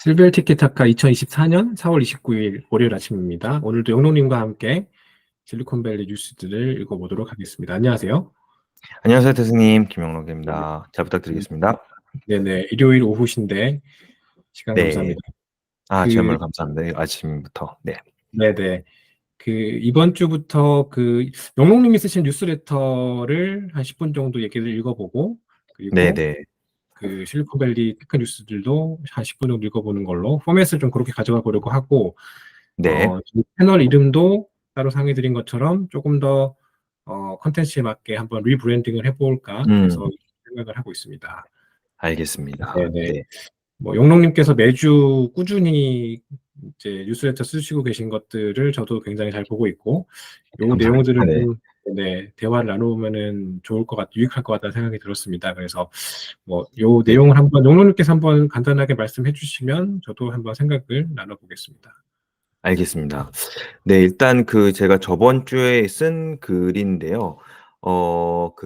실벨 티키타카 2024년 4월 29일 월요일 아침입니다. 오늘도 영롱님과 함께 실리콘밸리 뉴스들을 읽어보도록 하겠습니다. 안녕하세요. 안녕하세요, 교수님. 네, 김영록입니다. 잘 부탁드리겠습니다. 네네. 일요일 오후신데 시간 네. 감사합니다. 질문 감사합니다. 아침부터. 네. 네네. 이번 주부터 영롱님이 쓰신 뉴스레터를 한 10분 정도 얘기를 읽어보고, 그리고 네네. 실리콘밸리 테크 뉴스들도 한 10분 정도 읽어보는 걸로 포맷을 좀 그렇게 가져가 보려고 하고, 네. 이 채널 이름도 따로 상의드린 것처럼 조금 더 컨텐츠에 맞게 한번 리브랜딩을 해볼까 음, 해서 생각을 하고 있습니다. 알겠습니다. 네네. 네. 용록님께서 매주 꾸준히 이제 뉴스레터 쓰시고 계신 것들을 저도 굉장히 잘 보고 있고, 요 감사합니다. 내용들을 네. 좀, 네, 대화를 나누면은 좋을 것 유익할 것 같다는 생각이 들었습니다. 그래서 요 네. 내용을 한번 용록님께서 한번 간단하게 말씀해 주시면 저도 한번 생각을 나눠보겠습니다. 알겠습니다. 네, 일단 제가 저번 주에 쓴 글인데요.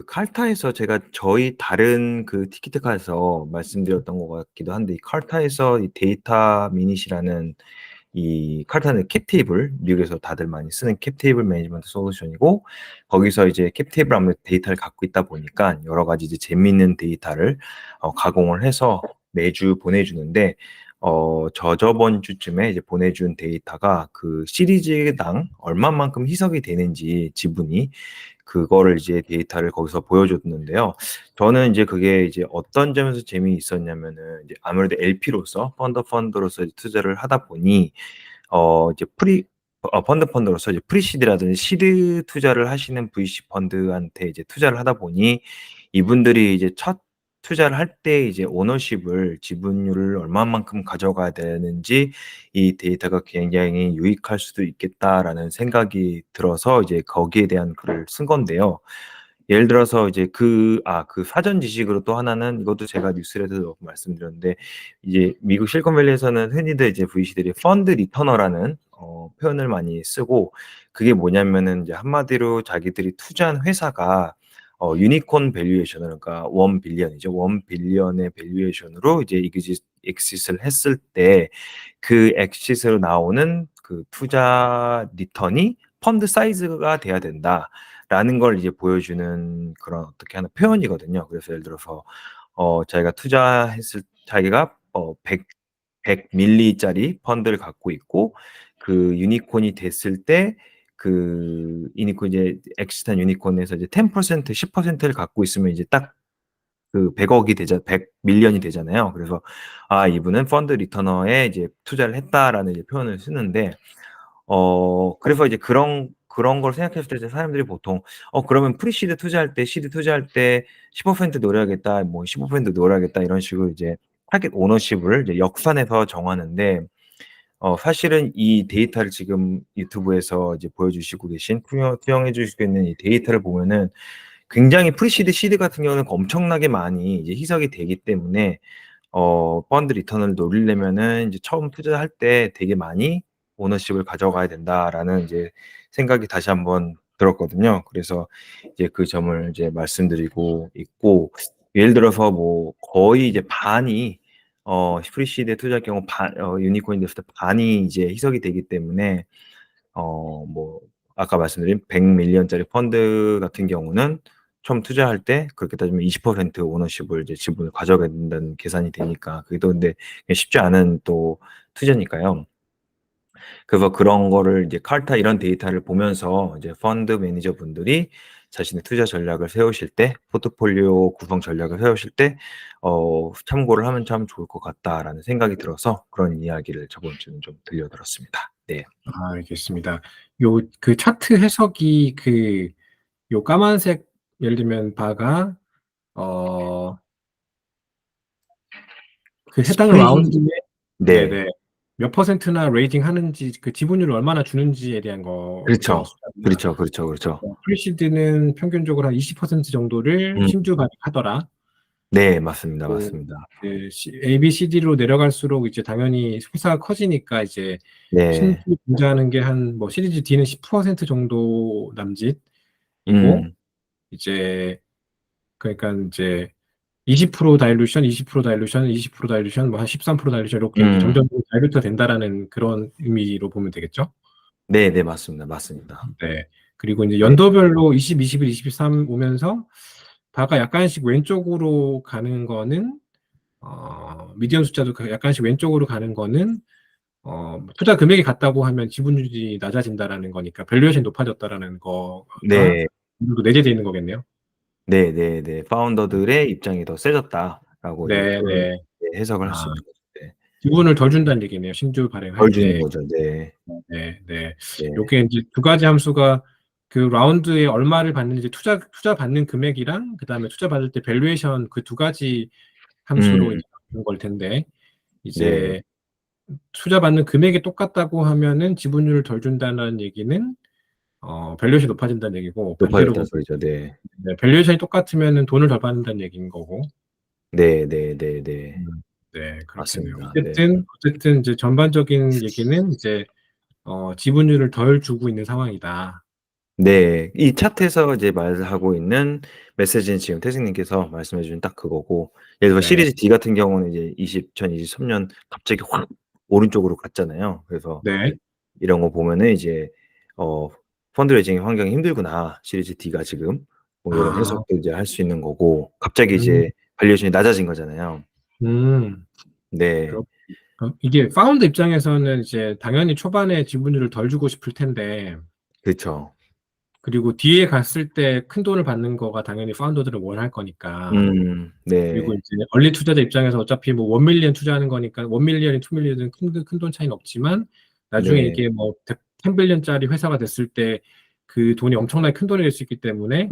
칼타에서 제가 저희 다른 티키타카에서 말씀드렸던 것 같기도 한데, 이 칼타에서 이 데이터 미닛이라는 이 칼타는 캡테이블, 미국에서 다들 많이 쓰는 캡테이블 매니지먼트 솔루션이고, 거기서 이제 캡테이블 아무래도 데이터를 갖고 있다 보니까 여러 가지 이제 재밌는 데이터를 가공을 해서 매주 보내주는데, 저번 주쯤에 이제 보내준 데이터가 그 시리즈당 얼마만큼 희석이 되는지 지분이, 그거를 이제 데이터를 거기서 보여줬는데요. 저는 이제 그게 이제 어떤 점에서 재미있었냐면은, 이제 아무래도 LP로서 펀더로서 투자를 하다 보니, 이제 펀드로서 이제 프리시드라든지 시드 투자를 하시는 VC 펀드한테 이제 투자를 하다 보니, 이분들이 이제 첫 투자를 할 때 이제 오너십을, 지분율을 얼마만큼 가져가야 되는지 이 데이터가 굉장히 유익할 수도 있겠다라는 생각이 들어서 이제 거기에 대한 글을 쓴 건데요. 예를 들어서 이제 그 사전 지식으로 또 하나는, 이것도 제가 뉴스레터도 말씀드렸는데, 이제 미국 실리콘밸리에서는 흔히들 이제 VC들이 펀드 리터너라는 표현을 많이 쓰고, 그게 뭐냐면은 이제 한마디로 자기들이 투자한 회사가 유니콘 밸류에이션을, 그러니까 1빌리언이죠. 1빌리언의 밸류에이션으로 이제 엑시스를 했을 때 그 엑시스로 나오는 그 투자 리턴이 펀드 사이즈가 돼야 된다라는 걸 이제 보여주는 그런 어떻게 하는 표현이거든요. 그래서 예를 들어서 자기가 100 밀리짜리 펀드를 갖고 있고, 그 유니콘이 됐을 때 그 유니콘 이제 엑시스탄 유니콘에서 이제 10% 10%를 갖고 있으면 이제 딱 그 100 밀리언이 되잖아요. 그래서 이분은 펀드 리터너에 이제 투자를 했다라는 이제 표현을 쓰는데, 그래서 이제 그런 걸 생각했을 때 이제 사람들이 보통 그러면 프리시드 투자할 때, 시드 투자할 때 15% 노려야겠다, 뭐 15% 노려야겠다, 이런 식으로 이제 타겟 오너십을 이제 역산해서 정하는데, 사실은 이 데이터를 지금 유튜브에서 이제 보여주시고 계신, 투영해 주시고 있는 이 데이터를 보면은, 굉장히 프리시드, 시드 같은 경우는 엄청나게 많이 이제 희석이 되기 때문에, 펀드 리턴을 노리려면은 이제 처음 투자할 때 되게 많이 오너십을 가져가야 된다라는 이제 생각이 다시 한번 들었거든요. 그래서 이제 그 점을 이제 말씀드리고 있고, 예를 들어서 뭐 거의 이제 반이 프리시드에 투자할 경우 유니콘이 됐을 때 반이 이제 희석이 되기 때문에, 뭐 아까 말씀드린 100 밀리언짜리 펀드 같은 경우는 처음 투자할 때 그렇게 따지면 20% 오너십을 이제 지분을 가져가야 된다는 계산이 되니까, 그게 또 근데 쉽지 않은 또 투자니까요. 그래서 그런 거를 이제 칼타 이런 데이터를 보면서 이제 펀드 매니저 분들이 자신의 투자 전략을 세우실 때, 포트폴리오 구성 전략을 세우실 때 참고를 하면 참 좋을 것 같다라는 생각이 들어서 그런 이야기를 저번 주는 좀 들려드렸습니다. 네. 알겠습니다. 차트 해석이 요 까만색, 예를 들면 바가, 어, 해당 스프리 라운드에, 네. 네네, 몇 퍼센트나 레이팅 하는지, 지분율을 얼마나 주는지에 대한 거죠, 그렇죠. 숫자가. 그렇죠, 그렇죠, 그렇죠. 프리시드는 평균적으로 한 20% 정도를 음. 신주 발행하더라. 네, 맞습니다. 그, 맞습니다. A, B, C, D로 내려갈수록 이제 당연히 회사가 커지니까 이제 신주 네. 분자하는 게 시리즈 D는 10% 정도 남짓이고, 음. 이제, 그러니까 이제 20% 다일루션, 20% 다일루션, 20% 다일루션, 뭐 한 13% 다일루션 이렇게 이제 점점 다일루트가 된다라는 그런 의미로 보면 되겠죠? 네, 네, 맞습니다. 맞습니다. 네. 그리고 이제 네. 연도별로 20, 21, 23 오면서 바가 약간씩 왼쪽으로 가는 거는 미디언 숫자도 약간씩 왼쪽으로 가는 거는 투자 금액이 같다고 하면 지분율이 낮아진다라는 거니까 밸류에이션이 높아졌다라는 거가 네, 내재되어 있는 거겠네요. 네, 네, 네. 파운더들의 입장이 더 세졌다라고 이제 네, 그런 네. 해석을 할 수 아, 있는 거죠. 네. 지분을 덜 준다는 얘기네요. 신주 발행할 덜 주는 때. 거죠. 네, 네, 네. 네. 요게 이제 두 가지 함수가 그 라운드에 얼마를 받는지 투자 받는 금액이랑 그다음에 투자 받을 때 밸류에이션 그 두 가지 함수로 음, 이제 바꾸는 걸 텐데 네. 이제 투자 받는 금액이 똑같다고 하면은 지분율을 덜 준다는 얘기는 밸류에이션이 높아진다는 얘기고 반대로 높아졌다는 보면 소리죠. 네. 네, 밸류에이션이 똑같으면은 돈을 덜 받는다는 얘기인 거고. 네, 네, 네, 네. 네, 그렇겠네요. 맞습니다. 네. 어쨌든 이제 전반적인 얘기는 이제 지분율을 덜 주고 있는 상황이다. 네. 이 차트에서 이제 말하고 있는 메시지는 지금 태승님께서 말씀해 주신 딱 그거고, 예를 들어 네, 시리즈 D 같은 경우는 이제 2023년 갑자기 확 오른쪽으로 갔잖아요. 그래서 네, 이런 거 보면은 이제 어 펀드레이징 환경이 힘들구나. 시리즈 D가 지금 뭐 요런 아, 해석도 이제 할 수 있는 거고, 갑자기 음, 이제 발리에이션이 낮아진 거잖아요. 음, 네. 그렇, 이게 파운드 입장에서는 이제 당연히 초반에 지분율을 덜 주고 싶을 텐데, 그쵸. 그리고 뒤에 갔을 때 큰 돈을 받는 거가 당연히 파운더들은 원할 거니까. 그리고 네. 이제 얼리 투자자 입장에서 어차피 뭐 1밀리언 투자하는 거니까 1밀리언이 2밀리언은 큰 돈 차이는 없지만 나중에 네. 이게 뭐 10빌리언짜리 회사가 됐을 때 그 돈이 엄청나게 큰 돈이 될 수 있기 때문에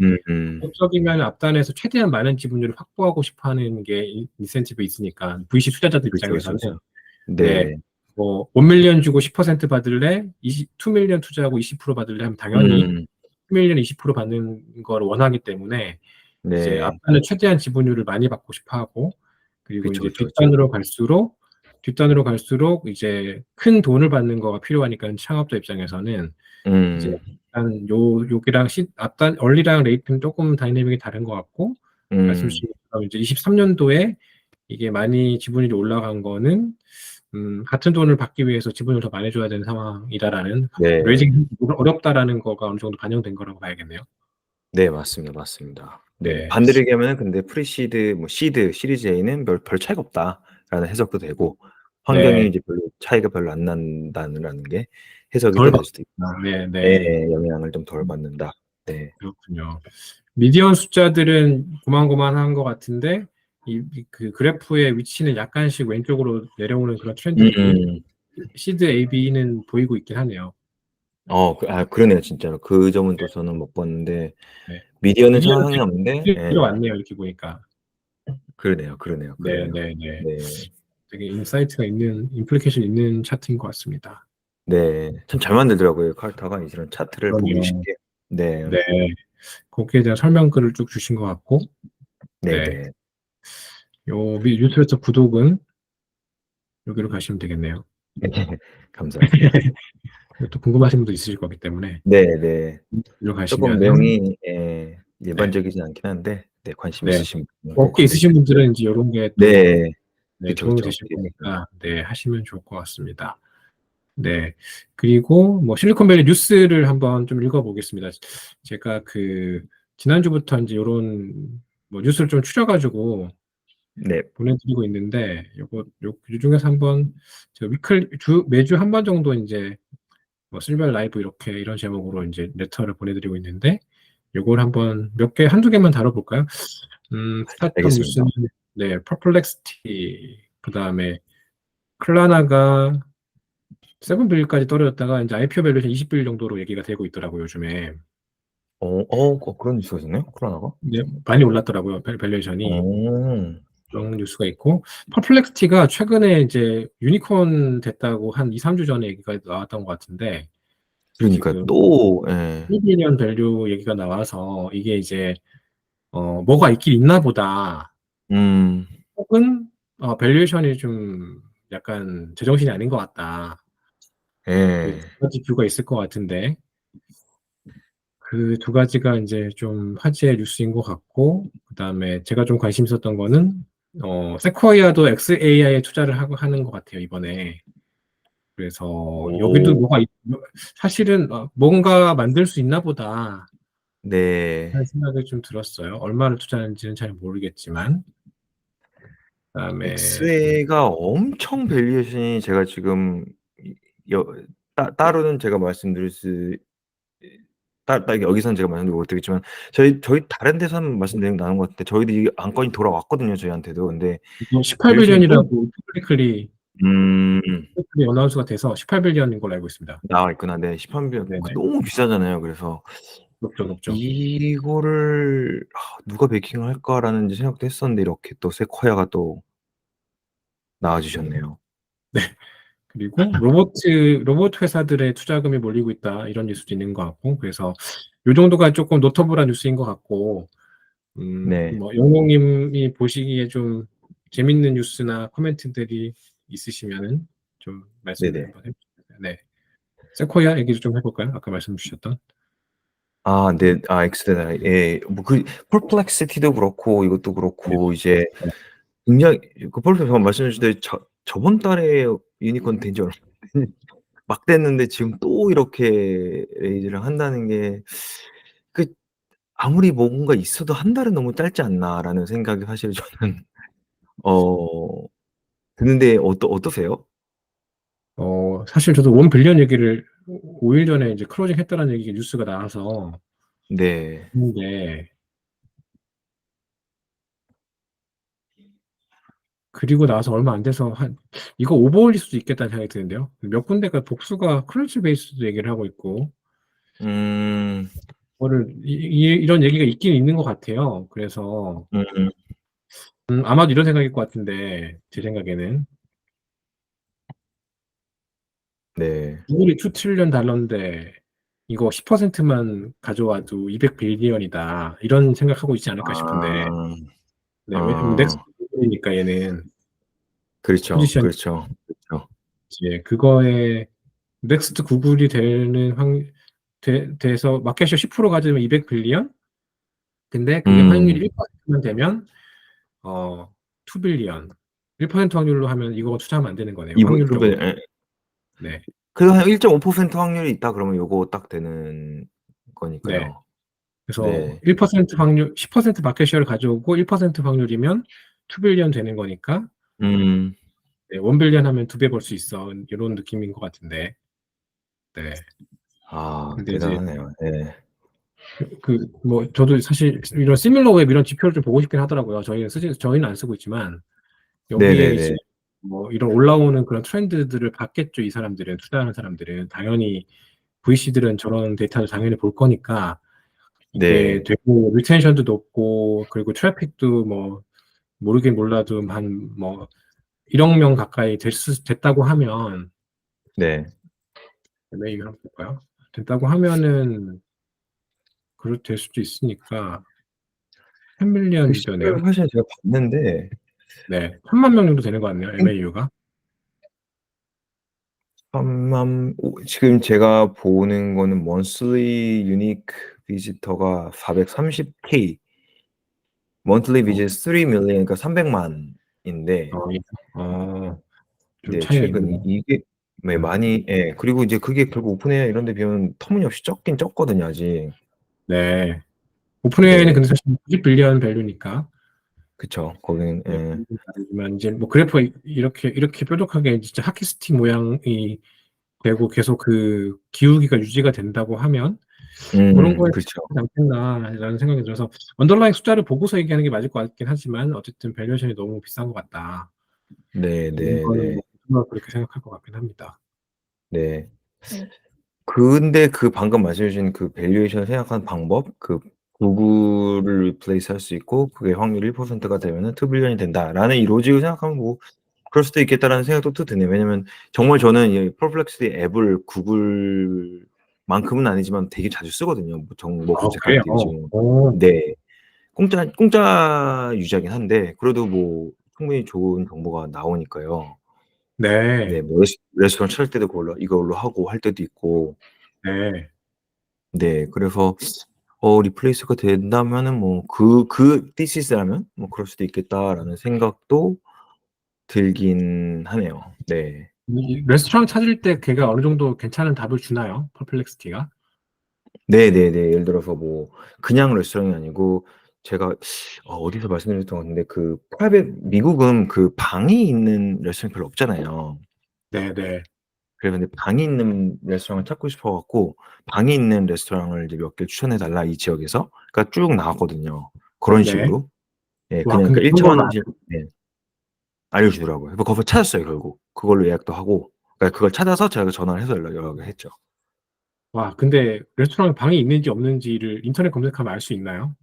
법적이면 앞단에서 최대한 많은 지분율을 확보하고 싶어 하는 게 인센티브 있으니까 VC 투자자들 그쵸, 그쵸, 입장에서는 그쵸. 네, 네. 뭐 1밀리언 주고 10% 받을래? 2밀리언 투자하고 20% 받을래? 하면 당연히 음. 1밀리언 20% 받는 걸 원하기 때문에 이제 네. 앞단은 최대한 지분율을 많이 받고 싶어 하고 그리고 그쵸, 이제 그쵸, 그쵸. 뒷단으로 갈수록 이제 큰 돈을 받는 거가 필요하니까 창업자 입장에서는 이제 음. 일단 여기랑 앞단 얼리랑 레이트는 조금 다이내믹이 다른 것 같고 말씀 음. 주신 것처럼 이제 23년도에 이게 많이 지분율이 올라간 거는 같은 돈을 받기 위해서 지분을 더 많이 줘야 되는 상황이다라는 네. 레이징이 어렵다라는 거가 어느 정도 반영된 거라고 봐야겠네요. 네, 맞습니다. 맞습니다. 네. 네, 반대로 얘기하면은 근데 프리시드 뭐 시드, 시리즈 A는 별 차이가 없다라는 해석도 되고, 환경이 네, 이제 별로 차이가 별로 안 난다는 게 해석이 덜 또 될 수도 받구나. 있다. 네, 네, 네, 영향을 좀 덜 받는다. 네. 그렇군요. 미디언 숫자들은 고만고만한 것 같은데 그 그래프의 위치는 약간씩 왼쪽으로 내려오는 그런 트렌드들이 음. 시드 AB는 보이고 있긴 하네요. 그러네요, 진짜로. 그 점은 또 저는 못 봤는데, 네, 미디어는 미디언 상황이 없는데, 예. 들어왔네요. 이렇게 보니까. 그러네요, 그러네요, 네, 그러네요. 네, 네. 네. 되게 인사이트가 있는 임플리케이션 있는 차트인 것 같습니다. 네. 참 잘 만들더라고요, 카르타가 이런 차트를 보기 그러네요. 쉽게. 네. 네. 거기에 대한 설명글을 쭉 주신 것 같고, 네. 네네. 뉴스레터 구독은 여기로 가시면 되겠네요. 감사합니다. 또 궁금하신 분도 있으실 거기 때문에, 네네. 여기로 조금 가시면은, 내용이 네. 일반적이진 않긴 한데, 네, 관심 네. 있으신 분은 꼭 어깨 한번 있으신 분들은 이제 이런 게 또, 네. 네, 그쵸, 도움이 그쵸. 되실 거니까, 네, 하시면 좋을 것 같습니다. 네. 그리고 뭐 실리콘밸리 뉴스를 한번 좀 읽어보겠습니다. 제가 지난주부터 이제 이런 뭐 뉴스를 좀 추려가지고 네. 보내드리고 있는데, 요 중에서 한번 제가 매주 한 번 정도 이제 뭐 실버 라이브 이런 제목으로 이제 레터를 보내드리고 있는데, 요걸 한번 한두 개만 다뤄볼까요? 스타트업 알겠습니다. 뉴스는, 네, 퍼플렉스티, 그 다음에 클라나가 세븐빌까지 떨어졌다가 이제 IPO 밸류에이션 20빌 정도로 얘기가 되고 있더라고요, 요즘에. 그런 뉴스가 있었네요, 코로나가? 이제 많이 올랐더라고요, 밸류에이션이. 어. 그런 뉴스가 있고, 퍼플렉스티가 최근에 이제 유니콘 됐다고 한 2, 3주 전에 얘기가 나왔던 것 같은데, 그러니까 지금 또, 예. 1빌리언 밸류 얘기가 나와서 이게 이제, 뭐가 있긴 있나 보다. 음. 혹은, 밸류에이션이 좀 약간 제정신이 아닌 것 같다. 두 예. 가지 뷰가 있을 것 같은데, 그 두 가지가 이제 좀 화제의 뉴스인 것 같고, 그다음에 제가 좀 관심 있었던 거는 세코이아도 XAI에 투자를 하는 것 같아요, 이번에. 그래서 여기도 오, 사실은 뭔가 만들 수 있나 보다 네. 하는 생각이 좀 들었어요. 얼마를 투자하는지는 잘 모르겠지만. 그다음에 엑스에가 엄청 밸류에이션이 제가 지금 여, 따로는 제가 말씀드릴 수 여기서는 제가 말씀드리지 못하겠지만 저희 다른 데서 한번 말씀드린 게 나온 것 같은데 저희도 이 안건이 돌아왔거든요 저희한테도. 근데 밸류에이션이 너무 18빌리언이라고 퍼블릭리 음 어나운스가 돼서 18빌리언인 걸로 알고 있습니다. 나와 있구나. 네, 13빌리언 네네. 너무 비싸잖아요. 그래서 높죠, 높죠. 이거를 누가 베이킹을 할까라는 생각도 했었는데 이렇게 또 세코야가 또 나와주셨네요. 네. 그리고 로봇 회사들의 투자금이 몰리고 있다. 이런 뉴스도 있는 것 같고, 그래서 요 정도가 조금 노터블한 뉴스인 것 같고, 네, 뭐, 영웅님이 보시기에 좀 재밌는 뉴스나 코멘트들이 있으시면은 좀 말씀을 네네. 한번 해주세요. 네. 세코이아 얘기를 좀 해볼까요? 아까 말씀 주셨던. 아, 네, 엑스레나, 예, 뭐 펄플렉시티도 그렇고 이것도 네. 그렇고 이제 네. 굉장히 펄플렉시티 말씀해 주실 때 저번 달에 유니콘 된지 얼마 막 됐는데 지금 또 이렇게 레이즈를 한다는 게 그 아무리 뭔가 있어도 한 달은 너무 짧지 않나라는 생각이 사실 저는 어 드는데 어떠세요? 사실 저도 원 빌리언 얘기를 5일 전에 이제 클로징 했다는 얘기가 뉴스가 나와서 네. 근데 그리고 나서 얼마 안 돼서 이거 오버 올릴 수도 있겠다는 생각이 드는데요. 몇 군데가 복수가 클러치 베이스도 얘기를 하고 있고, 음. 이런 얘기가 있긴 있는 것 같아요. 그래서, 음. 아마도 이런 생각일 것 같은데, 제 생각에는. 네. 구글이 2 트릴리언 달러인데, 이거 10%만 가져와도 200빌리언이다. 이런 생각하고 있지 않을까 싶은데, 아. 네, 왜냐면 아. 넥스트 구글이니까 얘는 그렇죠. 포지션이, 그렇죠. 그렇죠. 이제 그거에 넥스트 구글이 되는 돼서 마켓share 10% 가지면 200빌리언? 근데 그게 음. 확률이 1%만 되면 2빌리언. 1% 확률로 하면 이거 투자하면 안 되는 거네요. 이분 확률적으로. 그분 예. 네. 그래도 한 1.5% 확률이 있다 그러면 요거 딱 되는 네. 거니까요. 그래서 네. 1% 확률, 10% 마켓쉐어를 가져오고 1% 확률이면 2빌리언 되는 거니까 음. 네, 1빌리언 하면 2배 벌 수 있어. 이런 느낌인 것 같은데. 네. 근데 이제 대단하네요. 네. 뭐 저도 사실 이런 시밀러 웹 이런 지표를 좀 보고 싶긴 하더라고요. 저희는 안 쓰고 있지만 여기에 이제 네네네. 뭐 이런 올라오는 그런 트렌드들을 봤겠죠. 이 사람들은 투자하는 사람들은 당연히 VC들은 저런 데이터를 당연히 볼 거니까 이게 네. 되고 리텐션도 높고 그리고 트래픽도 뭐 모르긴 몰라도 한 뭐 1억 명 가까이 됐다고 하면 네. 왜 이거 한번 볼까요? 됐다고 하면은 그럴 될 수도 있으니까 그 10밀리언 유저네요. 시를 사실 제가 봤는데 네, 3만 명 정도 되는 것 같네요. 생 MAU가. 3만 지금 제가 보는 거는 monthly unique visitor가 430K, monthly 어, visit 3 million, 그러니까 300만인데 어, 좀 네, 차이가 최근 있네요. 이게 네, 음, 많이 예. 그리고 이제 그게 결국 오픈AI 이런 데 비하면 터무니없이 적긴 적거든요, 아직. 네. 오픈AI는 네. 근데 사실 90빌리언 밸류니까 그쵸. 거기는 네, 예. 다르지만 이제 뭐 그래프가 이렇게 뾰족하게 진짜 하키스틱 모양이 되고 계속 그 기울기가 유지가 된다고 하면 그런 거에 그렇죠. 하지 않겠나라는 생각이 들어서 언더라인 숫자를 보고서 얘기하는 게 맞을 것 같긴 하지만 어쨌든 밸류에이션이 너무 비싼 것 같다. 이런 거는 네네네. 뭐 누가 그렇게 생각할 것 같긴 합니다. 네. 근데 그 방금 말씀해 주신 그 밸류에이션 생각하는 방법, 그 구글을 리플레이스 할 수 있고 그게 확률 1%가 되면은 2 빌리언이 된다라는 이 로직을 생각하면 뭐 그럴 수도 있겠다라는 생각도 또 드네요. 왜냐면 정말 저는 이 퍼플렉스티 앱을 구글만큼은 아니지만 되게 자주 쓰거든요. 뭐 정보 아, 검색할 그래요? 때 요즘. 오, 네. 공짜 유저긴 한데 그래도 뭐 충분히 좋은 정보가 나오니까요. 네. 네, 뭐 레스토랑 찾을 때도 그걸로 이걸로 하고 할 때도 있고. 네. 네. 그래서 리플레이스가 된다면은 뭐 thesis 라면 뭐 그럴 수도 있겠다라는 생각도 들긴 하네요. 네. 이 레스토랑 찾을 때 걔가 어느 정도 괜찮은 답을 주나요? 퍼플렉스티가? 네네네. 예를 들어서 뭐 그냥 레스토랑이 아니고 제가 어디서 말씀드렸던 것 같은데 그 프라이빗 미국은 그 방이 있는 레스토랑이 별로 없잖아요. 네네. 그래서 근데 방이 있는 레스토랑을 찾고 싶어 갖고 방이 있는 레스토랑을 이제 몇 개 추천해 달라 이 지역에서. 그러니까 쭉 나왔거든요. 그런 네. 식으로. 예 와, 그냥 근데 그러니까 그런 걸로 1층 집 네. 알려주더라고요. 그래서 거기서 찾았어요 결국. 그걸로 예약도 하고. 그러니까 그걸 찾아서 제가 전화를 해서 연락을 했죠. 와, 근데 레스토랑에 방이 있는지 없는지를 인터넷 검색하면 알 수 있나요?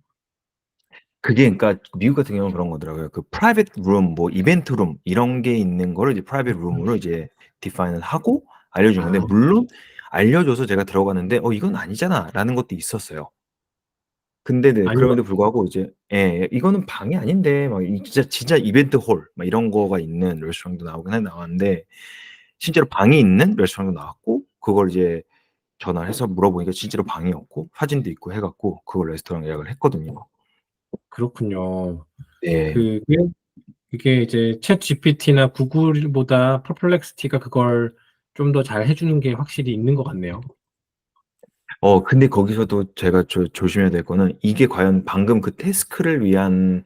그게 그러니까 미국 같은 경우는 그런 거더라고요. 그 프라이빗 룸 뭐 이벤트 룸 이런 게 있는 거를 이제 프라이빗 룸으로 이제 디파인을 하고 알려준 건데 아, 물론 알려줘서 제가 들어갔는데 이건 아니잖아라는 것도 있었어요. 근데 네 아닌 것 그럼에도 불구하고 이제 이거는 방이 아닌데 막 이 진짜 이벤트 홀 막 이런 거가 있는 레스토랑도 나왔는데 실제로 방이 있는 레스토랑도 나왔고 그걸 이제 전화해서 물어보니까 진짜로 방이었고 사진도 있고 해 갖고 그걸 레스토랑 예약을 했거든요. 그렇군요. 네. 그게 이제 챗 GPT나 구글보다 퍼플렉스티가 그걸 좀 더 잘 해주는 게 확실히 있는 것 같네요. 근데 거기서도 제가 조심해야 될 거는 이게 과연 방금 그 태스크를 위한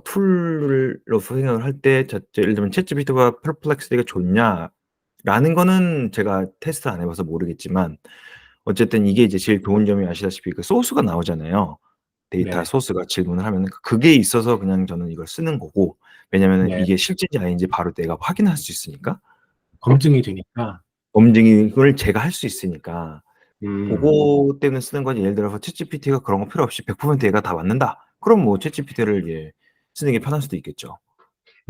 툴로서 생각을 할 때 예를 들면 챗GPT가 perplexity가 좋냐라는 거는 제가 테스트 안 해 봐서 모르겠지만 어쨌든 이게 이제 제일 좋은 점이 아시다시피 그 소스가 나오잖아요. 데이터 네. 소스가 질문을 하면은 그게 있어서 그냥 저는 이걸 쓰는 거고 왜냐면은 네. 이게 실제인지 아닌지 바로 내가 확인할 수 있으니까. 검증이 되니까. 검증을 제가 할 수 있으니까. 음, 고거 때문에 쓰는 거지 예를 들어서 챗GPT가 그런 거 필요 없이 100% 얘가 다 맞는다. 그럼 뭐 챗GPT를 쓰는 게 편할 수도 있겠죠.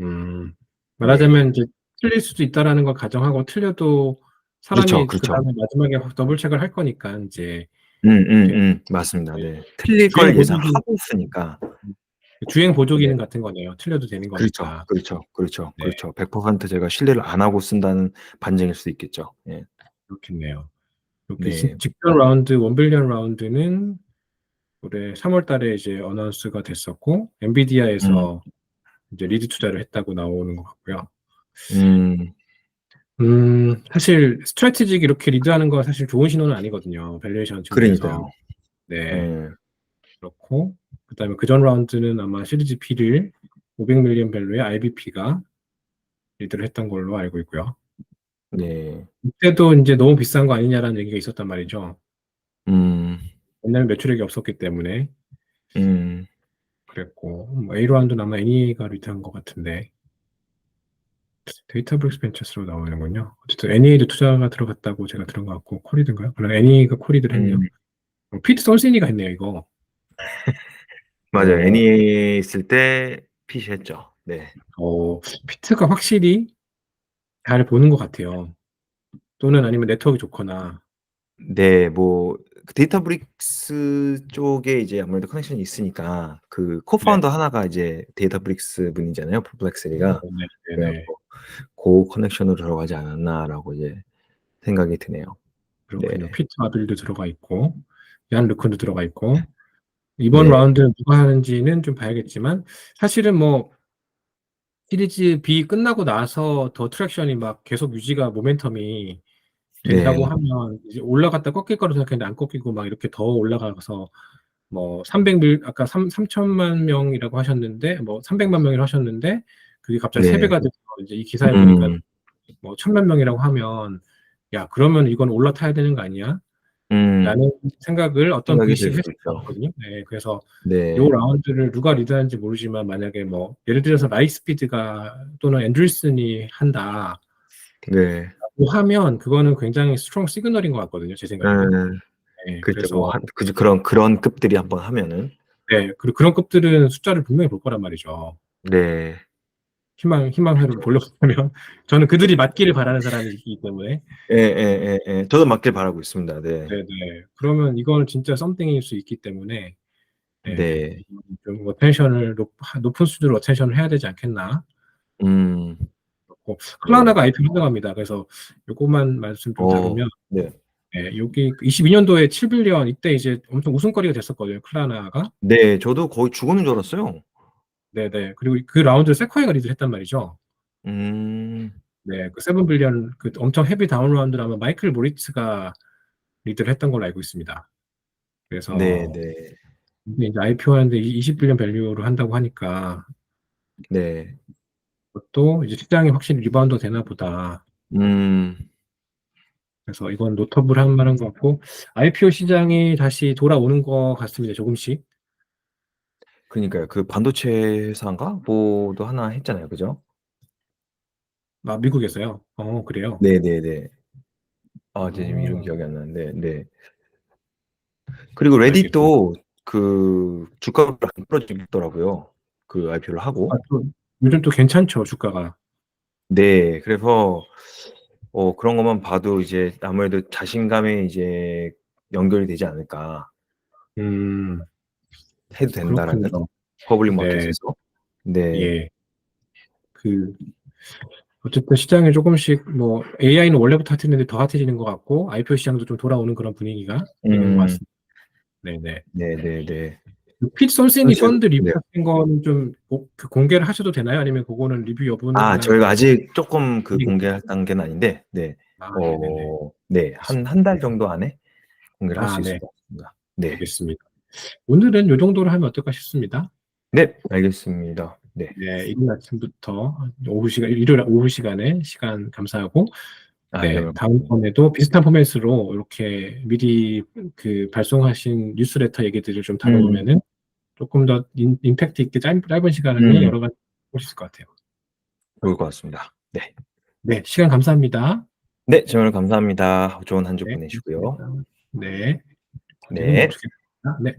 음. 네. 말하자면 이제 틀릴 수도 있다라는 걸 가정하고 틀려도 그렇죠, 사람이 그 그렇죠. 다음에 마지막에 더블 체크를 할 거니까 이제 이렇게 맞습니다. 네. 네. 틀릴 주행 걸 보조기 예상하고 쓰니까. 주행 보조 네. 기능 같은 거네요. 틀려도 되는 그렇죠, 거니까. 그렇죠, 그렇죠, 네, 그렇죠. 100% 제가 신뢰를 안 하고 쓴다는 반증일 수도 있겠죠. 예. 그렇겠네요. 이렇게 네. 직전 라운드 1빌리언 라운드는 올해 3월 달에 이제 어나운스가 됐었고 음. 엔비디아에서 이제 리드 투자를 했다고 나오는 것 같고요. 음. 사실 스트래티직 이렇게 리드하는 건 사실 좋은 신호는 아니거든요. 밸류에이션 측면에서. 그러니까요. 네, 예. 그렇고 그다음에 그전 라운드는 아마 시리즈 B를 500 밀리언 밸류의 IBP가 리드를 했던 걸로 알고 있고요. 네. 이때도 이제 너무 비싼 거 아니냐라는 얘기가 있었단 말이죠. 음. 옛날에 매출액이 없었기 때문에 음. 그랬고 뭐 A 라운드는 아마 NEA가 리드한 것 같은데 데이터브릭스 벤처스로 나오는군요. 어쨌든 NEA도 투자가 들어갔다고 제가 들은 것 같고 콜이든가요? 그럼 NEA가 콜이들 했네요. 음. 피트 솔시니가 했네요 이거. 맞아요. 어, 애니에 있을 때 피시했죠. 네. 피트가 확실히 잘 보는 것 같아요. 또는 아니면 네트워크 좋거나. 네. 뭐 그 데이터브릭스 쪽에 이제 아무래도 커넥션이 있으니까 그 네, 코파운더 하나가 이제 데이터브릭스 분이잖아요, 퍼플렉스리가. 네, 네, 그래 네. 갖고 '고 커넥션으로 들어가지 않았나.'라고 이제 생각이 드네요. 네. 그렇군요. 피트 아빌도 들어가 있고 얀 르콘도 들어가 있고 이번 네. 라운드는 누가 하는지는 좀 봐야겠지만 사실은 뭐 시리즈 B 끝나고 나서 더 트랙션이 막 계속 유지가 모멘텀이 된다고 네. 하면 이제 올라갔다 꺾일 거라고 생각했는데 안 꺾이고 막 이렇게 더 올라가서 뭐 300밀 아까 3천만 명이라고 하셨는데 뭐 300만 명이라고 하셨는데 그게 갑자기 세 네. 배가 돼서 이제 이 기사에 보니까 음. 뭐 1,000만 명이라고 하면 야 그러면 이건 올라타야 되는 거 아니야? 음. 라는 생각을 어떤 생각이 들 VC가 수도 했을 것 있죠. 같거든요. 네, 그래서 요 네. 라운드를 누가 리드하는지 모르지만 만약에 뭐 예를 들어서 라이스피드가 또는 앤드루슨이 한다고 네. 하면 그거는 굉장히 스트롱 시그널인 것 같거든요. 제 생각에는. 예. 네, 그렇죠. 뭐 그래서 한 그런 급들이 한번 하면은. 네, 그리고 그런 급들은 숫자를 분명히 볼 거란 말이죠. 네. 희망회로를 그렇죠. 보려고 하면 저는 그들이 맞기를 바라는 사람이기 때문에 예예예예. 저도 맞길 바라고 있습니다. 네. 네네. 그러면 이건 진짜 썸띵일 수 있기 때문에 네, 네. 좀 어텐션을 높은 수준으로 어텐션을 해야 되지 않겠나. 음. 그렇고 네. 클라우나가 IP 활동합니다. 그래서 요것만 말씀 좀 다루면 네. 네, 여기 22년도에 7빌리언 이때 이제 엄청 웃음거리가 됐었거든요. 클라나가. 네, 저도 거의 죽었는 줄 알았어요. 네네. 그리고 그 라운드를 세쿼이가 리드를 했단 말이죠. 음, 네, 그 7빌리언 그 엄청 헤비 다운 라운드를 아마 마이클 모리츠가 리드를 했던 걸로 알고 있습니다. 네, 그래서 네, 이게 이제 IPO 하는데 20빌리언 밸류로 한다고 하니까 네. 그것도 이제 시장이 확실히 리바운드 되나 보다. 음, 그래서 이건 노터블 할 만한 것 같고 IPO 시장이 다시 돌아오는 것 같습니다. 조금씩. 그러니까요. 그 반도체 회사인가? 뭐도 하나 했잖아요. 그죠? 아, 미국에서요. 그래요. 네, 네, 네. 아, 제 지금 이름 어, 기억이 안 나는데, 네. 그리고 알겠습니다. 레딧도 그 주가가 안 떨어지더라고요. 그 IPO를 아, 하고. 또 요즘 또 괜찮죠, 주가가. 네, 그래서 그런 것만 봐도 이제 아무래도 자신감에 이제 연결이 되지 않을까. 음, 해도 된다라는 그렇군요. 퍼블릭 네, 마켓에서. 네. 예. 그, 어쨌든 시장에 조금씩 뭐 AI는 원래부터 핫했는데 더 핫해지는 것 같고 IPO 시장도 좀 돌아오는 그런 분위기가 있는 것 음, 같습니다. 네네. 네, 네, 네. 핏 선생님 사실, 펀드 네. 리뷰하신 거는 좀 그 공개를 하셔도 되나요? 아니면 그거는 리뷰 아, 여부나 저희가 아직 조금 그 분위기? 공개할 단계는 아닌데, 네. 아, 네네네. 네. 한 달 정도 안에 공개를 할 아, 수 있을 네. 것 같습니다. 네. 알겠습니다. 오늘은 이 정도로 하면 어떨까 싶습니다. 네, 알겠습니다. 네. 네, 일요일 아침부터 일요일 오후 시간에 시간 감사하고, 아, 네, 이러면, 다음번에도 비슷한 포맷으로 이렇게 미리 그 발송하신 뉴스레터 얘기들을 좀 음, 다뤄보면은 조금 더 임팩트 있게 짧은 시간 안에 음, 여러 가지 볼 수 있을 것 같아요. 좋을 것 같습니다. 네. 네, 시간 감사합니다. 네, 오늘 감사합니다. 좋은 한 주 네, 보내시고요. 고맙습니다. 네, 여기는 네. 멈추겠습니다. 네.